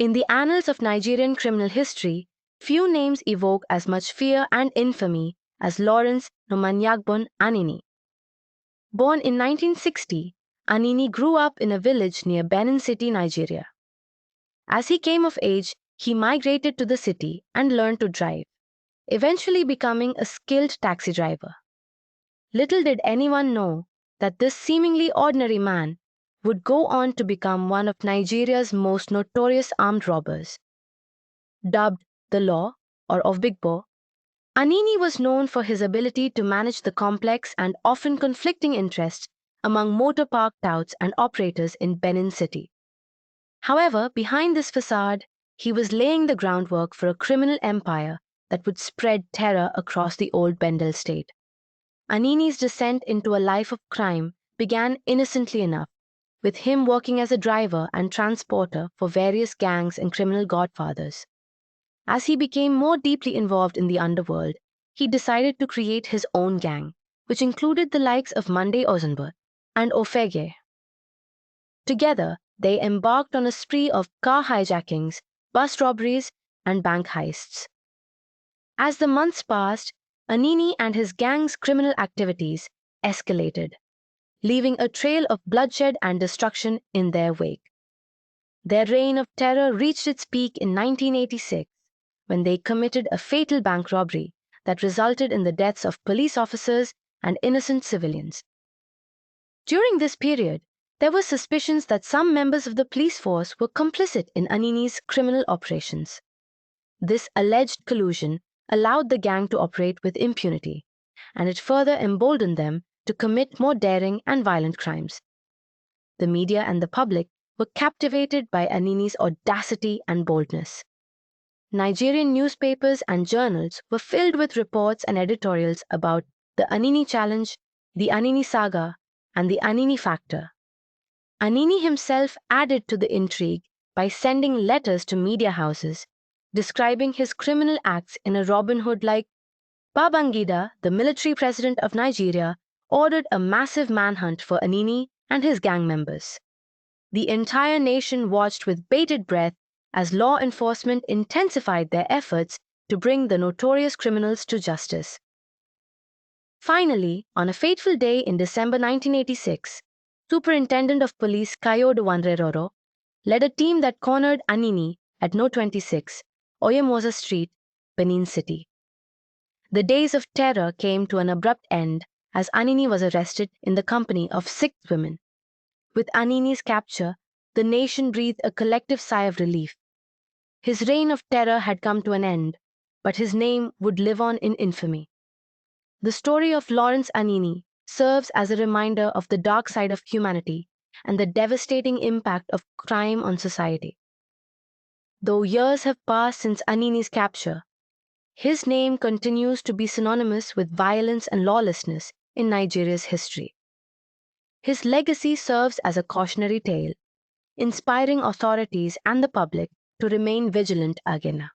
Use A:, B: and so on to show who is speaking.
A: In the annals of Nigerian criminal history, few names evoke as much fear and infamy as Lawrence Nomanyagbon Anini. Born in 1960, Anini grew up in a village near Benin City, Nigeria. As he came of age, he migrated to the city and learned to drive, eventually becoming a skilled taxi driver. Little did anyone know that this seemingly ordinary man would go on to become one of Nigeria's most notorious armed robbers. Dubbed the Law or Ofbigbo, Anini was known for his ability to manage the complex and often conflicting interests among motor park touts and operators in Benin City. However, behind this facade, he was laying the groundwork for a criminal empire that would spread terror across the old Bendel state. Anini's descent into a life of crime began innocently enough, with him working as a driver and transporter for various gangs and criminal godfathers. As he became more deeply involved in the underworld, he decided to create his own gang, which included the likes of Monday Ozenbo and Ofege. Together, they embarked on a spree of car hijackings, bus robberies, and bank heists. As the months passed, Anini and his gang's criminal activities escalated, leaving a trail of bloodshed and destruction in their wake. Their reign of terror reached its peak in 1986, when they committed a fatal bank robbery that resulted in the deaths of police officers and innocent civilians. During this period, there were suspicions that some members of the police force were complicit in Anini's criminal operations. This alleged collusion allowed the gang to operate with impunity, and it further emboldened them to commit more daring and violent crimes. The media and the public were captivated by Anini's audacity and boldness. Nigerian newspapers and journals were filled with reports and editorials about the Anini Challenge, the Anini Saga, and the Anini Factor. Anini himself added to the intrigue by sending letters to media houses describing his criminal acts in a Robin Hood-like Babangida, the military president of Nigeria, ordered a massive manhunt for Anini and his gang members. The entire nation watched with bated breath as law enforcement intensified their efforts to bring the notorious criminals to justice. Finally, on a fateful day in December 1986, Superintendent of Police Kayo Wanreroro led a team that cornered Anini at No 26, Oyemoza Street, Benin City. The days of terror came to an abrupt end as Anini was arrested in the company of 6 women. With Anini's capture, the nation breathed a collective sigh of relief. His reign of terror had come to an end, but his name would live on in infamy. The story of Lawrence Anini serves as a reminder of the dark side of humanity and the devastating impact of crime on society. Though years have passed since Anini's capture, his name continues to be synonymous with violence and lawlessness in Nigeria's history. His legacy serves as a cautionary tale, inspiring authorities and the public to remain vigilant again.